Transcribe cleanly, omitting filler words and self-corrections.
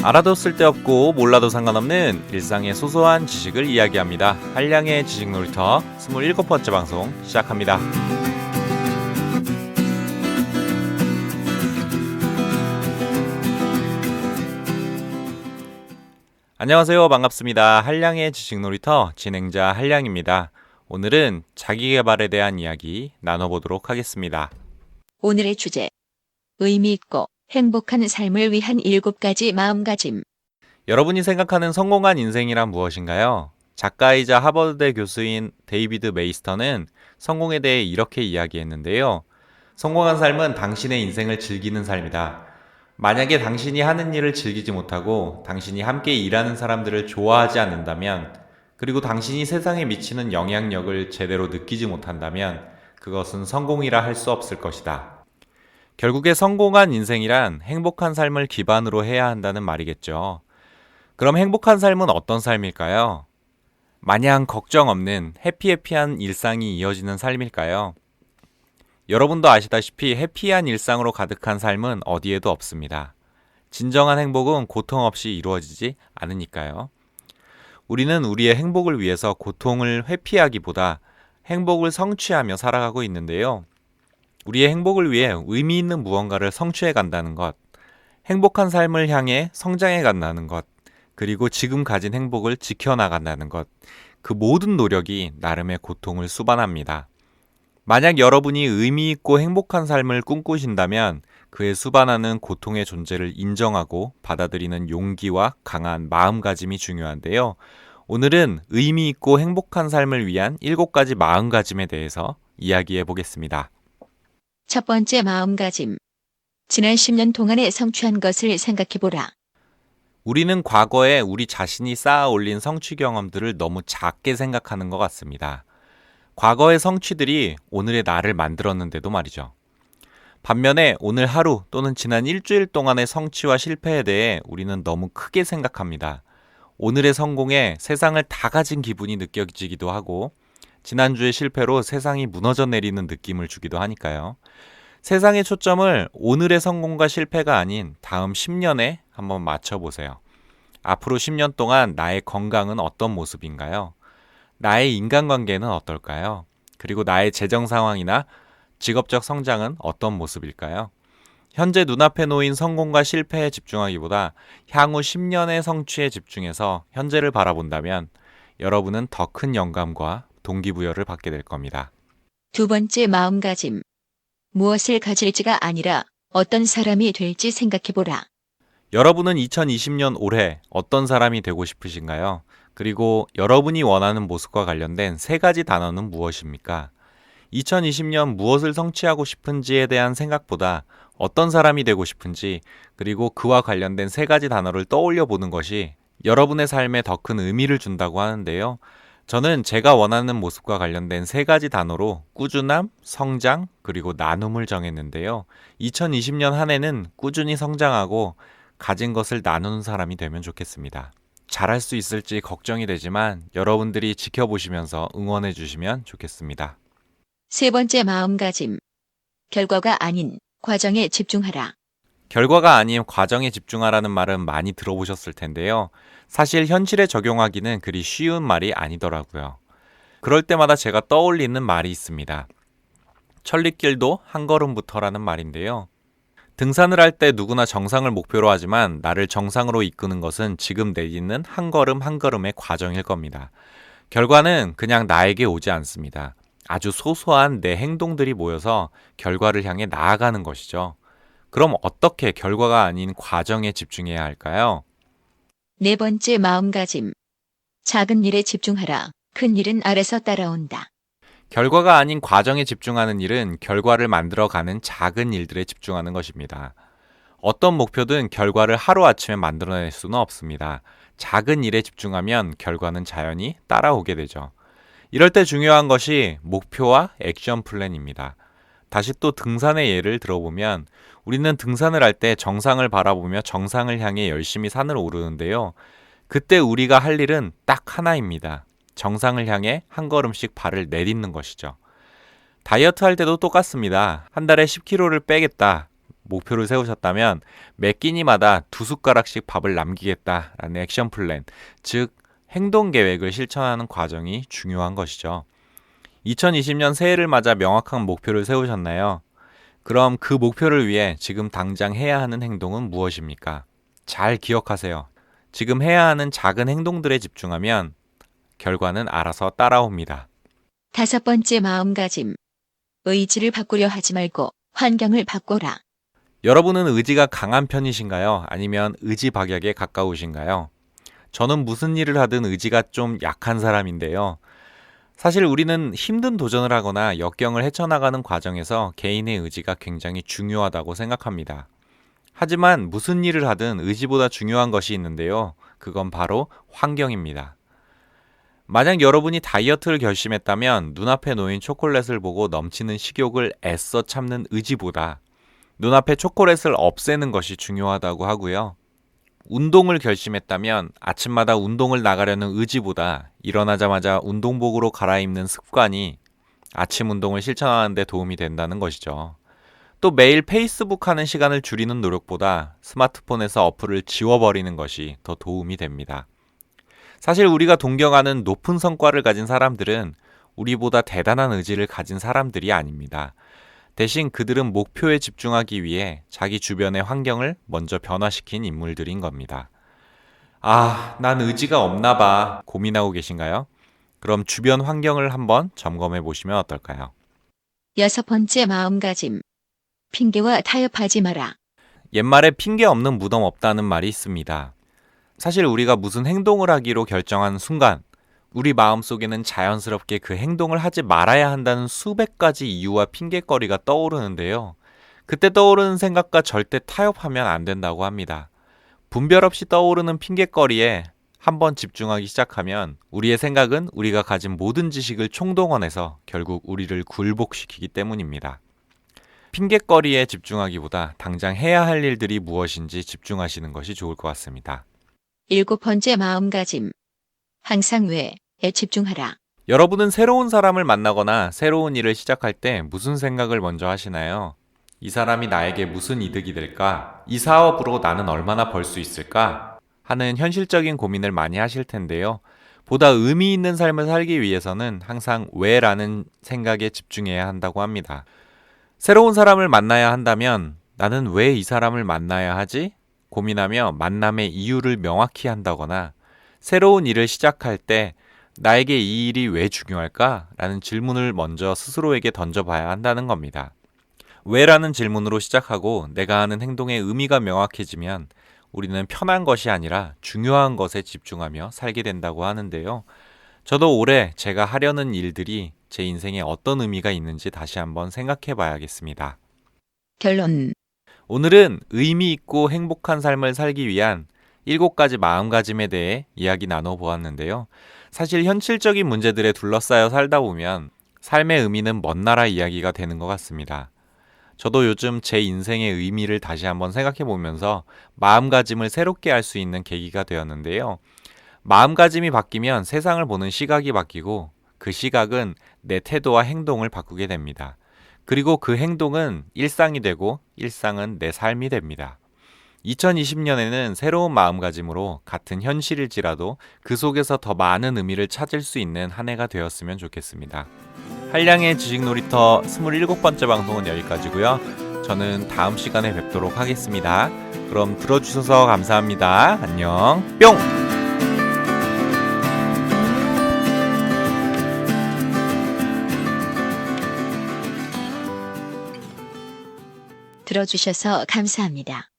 알아도 쓸데없고 몰라도 상관없는 일상의 소소한 지식을 이야기합니다. 한량의 지식놀이터 27번째 방송 시작합니다. 안녕하세요. 반갑습니다. 한량의 지식놀이터 진행자 한량입니다. 오늘은 자기계발에 대한 이야기 나눠보도록 하겠습니다. 오늘의 주제, 의미 있고 행복한 삶을 위한 7가지 마음가짐. 여러분이 생각하는 성공한 인생이란 무엇인가요? 작가이자 하버드대 교수인 데이비드 메이스터는 성공에 대해 이렇게 이야기했는데요. 성공한 삶은 당신의 인생을 즐기는 삶이다. 만약에 당신이 하는 일을 즐기지 못하고 당신이 함께 일하는 사람들을 좋아하지 않는다면, 그리고 당신이 세상에 미치는 영향력을 제대로 느끼지 못한다면 그것은 성공이라 할 수 없을 것이다. 결국에 성공한 인생이란 행복한 삶을 기반으로 해야 한다는 말이겠죠. 그럼 행복한 삶은 어떤 삶일까요? 마냥 걱정 없는 해피해피한 일상이 이어지는 삶일까요? 여러분도 아시다시피 해피한 일상으로 가득한 삶은 어디에도 없습니다. 진정한 행복은 고통 없이 이루어지지 않으니까요. 우리는 우리의 행복을 위해서 고통을 회피하기보다 행복을 성취하며 살아가고 있는데요. 우리의 행복을 위해 의미 있는 무언가를 성취해 간다는 것, 행복한 삶을 향해 성장해 간다는 것, 그리고 지금 가진 행복을 지켜나간다는 것, 그 모든 노력이 나름의 고통을 수반합니다. 만약 여러분이 의미 있고 행복한 삶을 꿈꾸신다면 그에 수반하는 고통의 존재를 인정하고 받아들이는 용기와 강한 마음가짐이 중요한데요. 오늘은 의미 있고 행복한 삶을 위한 7가지 마음가짐에 대해서 이야기해 보겠습니다. 첫 번째 마음가짐. 지난 10년 동안에 성취한 것을 생각해보라. 우리는 과거에 우리 자신이 쌓아 올린 성취 경험들을 너무 작게 생각하는 것 같습니다. 과거의 성취들이 오늘의 나를 만들었는데도 말이죠. 반면에 오늘 하루 또는 지난 일주일 동안의 성취와 실패에 대해 우리는 너무 크게 생각합니다. 오늘의 성공에 세상을 다 가진 기분이 느껴지기도 하고 지난주의 실패로 세상이 무너져 내리는 느낌을 주기도 하니까요. 세상의 초점을 오늘의 성공과 실패가 아닌 다음 10년에 한번 맞춰보세요. 앞으로 10년 동안 나의 건강은 어떤 모습인가요? 나의 인간관계는 어떨까요? 그리고 나의 재정 상황이나 직업적 성장은 어떤 모습일까요? 현재 눈앞에 놓인 성공과 실패에 집중하기보다 향후 10년의 성취에 집중해서 현재를 바라본다면 여러분은 더 큰 영감과 동기부여를 받게 될 겁니다. 두 번째 마음가짐. 무엇을 가질지가 아니라 어떤 사람이 될지 생각해보라. 여러분은 2020년 올해 어떤 사람이 되고 싶으신가요? 그리고 여러분이 원하는 모습과 관련된 3가지 단어는 무엇입니까? 2020년 무엇을 성취하고 싶은지에 대한 생각보다 어떤 사람이 되고 싶은지, 그리고 그와 관련된 3가지 단어를 떠올려 보는 것이 여러분의 삶에 더 큰 의미를 준다고 하는데요. 저는 제가 원하는 모습과 관련된 3가지 단어로 꾸준함, 성장, 그리고 나눔을 정했는데요. 2020년 한 해는 꾸준히 성장하고 가진 것을 나누는 사람이 되면 좋겠습니다. 잘할 수 있을지 걱정이 되지만 여러분들이 지켜보시면서 응원해 주시면 좋겠습니다. 세 번째 마음가짐. 결과가 아닌 과정에 집중하라. 결과가 아닌 과정에 집중하라는 말은 많이 들어보셨을 텐데요. 사실 현실에 적용하기는 그리 쉬운 말이 아니더라고요. 그럴 때마다 제가 떠올리는 말이 있습니다. 천리길도 한 걸음부터라는 말인데요. 등산을 할 때 누구나 정상을 목표로 하지만 나를 정상으로 이끄는 것은 지금 내딛는 한 걸음 한 걸음의 과정일 겁니다. 결과는 그냥 나에게 오지 않습니다. 아주 소소한 내 행동들이 모여서 결과를 향해 나아가는 것이죠. 그럼 어떻게 결과가 아닌 과정에 집중해야 할까요? 네 번째 마음가짐. 작은 일에 집중하라. 큰 일은 알아서 따라온다. 결과가 아닌 과정에 집중하는 일은 결과를 만들어가는 작은 일들에 집중하는 것입니다. 어떤 목표든 결과를 하루아침에 만들어낼 수는 없습니다. 작은 일에 집중하면 결과는 자연히 따라오게 되죠. 이럴 때 중요한 것이 목표와 액션 플랜입니다. 다시 또 등산의 예를 들어보면 우리는 등산을 할 때 정상을 바라보며 정상을 향해 열심히 산을 오르는데요. 그때 우리가 할 일은 딱 하나입니다. 정상을 향해 한 걸음씩 발을 내딛는 것이죠. 다이어트 할 때도 똑같습니다. 한 달에 10kg를 빼겠다. 목표를 세우셨다면 매 끼니마다 2숟가락씩 밥을 남기겠다라는 액션 플랜, 즉 행동 계획을 실천하는 과정이 중요한 것이죠. 2020년 새해를 맞아 명확한 목표를 세우셨나요? 그럼 그 목표를 위해 지금 당장 해야 하는 행동은 무엇입니까? 잘 기억하세요. 지금 해야 하는 작은 행동들에 집중하면 결과는 알아서 따라옵니다. 5번째 마음가짐. 의지를 바꾸려 하지 말고 환경을 바꿔라. 여러분은 의지가 강한 편이신가요? 아니면 의지박약에 가까우신가요? 저는 무슨 일을 하든 의지가 좀 약한 사람인데요. 사실 우리는 힘든 도전을 하거나 역경을 헤쳐나가는 과정에서 개인의 의지가 굉장히 중요하다고 생각합니다. 하지만 무슨 일을 하든 의지보다 중요한 것이 있는데요. 그건 바로 환경입니다. 만약 여러분이 다이어트를 결심했다면 눈앞에 놓인 초콜릿을 보고 넘치는 식욕을 애써 참는 의지보다 눈앞에 초콜릿을 없애는 것이 중요하다고 하고요. 운동을 결심했다면 아침마다 운동을 나가려는 의지보다 일어나자마자 운동복으로 갈아입는 습관이 아침 운동을 실천하는 데 도움이 된다는 것이죠. 또 매일 페이스북 하는 시간을 줄이는 노력보다 스마트폰에서 어플을 지워버리는 것이 더 도움이 됩니다. 사실 우리가 동경하는 높은 성과를 가진 사람들은 우리보다 대단한 의지를 가진 사람들이 아닙니다. 대신 그들은 목표에 집중하기 위해 자기 주변의 환경을 먼저 변화시킨 인물들인 겁니다. 난 의지가 없나 봐 고민하고 계신가요? 그럼 주변 환경을 한번 점검해 보시면 어떨까요? 6번째 마음가짐. 핑계와 타협하지 마라. 옛말에 핑계 없는 무덤 없다는 말이 있습니다. 사실 우리가 무슨 행동을 하기로 결정한 순간 우리 마음속에는 자연스럽게 그 행동을 하지 말아야 한다는 수백 가지 이유와 핑계거리가 떠오르는데요. 그때 떠오르는 생각과 절대 타협하면 안 된다고 합니다. 분별 없이 떠오르는 핑계거리에 한번 집중하기 시작하면 우리의 생각은 우리가 가진 모든 지식을 총동원해서 결국 우리를 굴복시키기 때문입니다. 핑계거리에 집중하기보다 당장 해야 할 일들이 무엇인지 집중하시는 것이 좋을 것 같습니다. 7번째 마음가짐. 항상 왜에 집중하라. 여러분은 새로운 사람을 만나거나 새로운 일을 시작할 때 무슨 생각을 먼저 하시나요? 이 사람이 나에게 무슨 이득이 될까? 이 사업으로 나는 얼마나 벌 수 있을까? 하는 현실적인 고민을 많이 하실 텐데요. 보다 의미 있는 삶을 살기 위해서는 항상 왜라는 생각에 집중해야 한다고 합니다. 새로운 사람을 만나야 한다면 나는 왜 이 사람을 만나야 하지? 고민하며 만남의 이유를 명확히 한다거나 새로운 일을 시작할 때 나에게 이 일이 왜 중요할까? 라는 질문을 먼저 스스로에게 던져봐야 한다는 겁니다. 왜라는 질문으로 시작하고 내가 하는 행동의 의미가 명확해지면 우리는 편한 것이 아니라 중요한 것에 집중하며 살게 된다고 하는데요. 저도 올해 제가 하려는 일들이 제 인생에 어떤 의미가 있는지 다시 한번 생각해 봐야겠습니다. 결론. 오늘은 의미 있고 행복한 삶을 살기 위한 7가지 마음가짐에 대해 이야기 나눠보았는데요. 사실 현실적인 문제들에 둘러싸여 살다 보면 삶의 의미는 먼 나라 이야기가 되는 것 같습니다. 저도 요즘 제 인생의 의미를 다시 한번 생각해 보면서 마음가짐을 새롭게 할 수 있는 계기가 되었는데요. 마음가짐이 바뀌면 세상을 보는 시각이 바뀌고 그 시각은 내 태도와 행동을 바꾸게 됩니다. 그리고 그 행동은 일상이 되고 일상은 내 삶이 됩니다. 2020년에는 새로운 마음가짐으로 같은 현실일지라도 그 속에서 더 많은 의미를 찾을 수 있는 한 해가 되었으면 좋겠습니다. 한량의 지식놀이터 27번째 방송은 여기까지고요. 저는 다음 시간에 뵙도록 하겠습니다. 그럼 들어주셔서 감사합니다. 안녕. 뿅! 들어주셔서 감사합니다.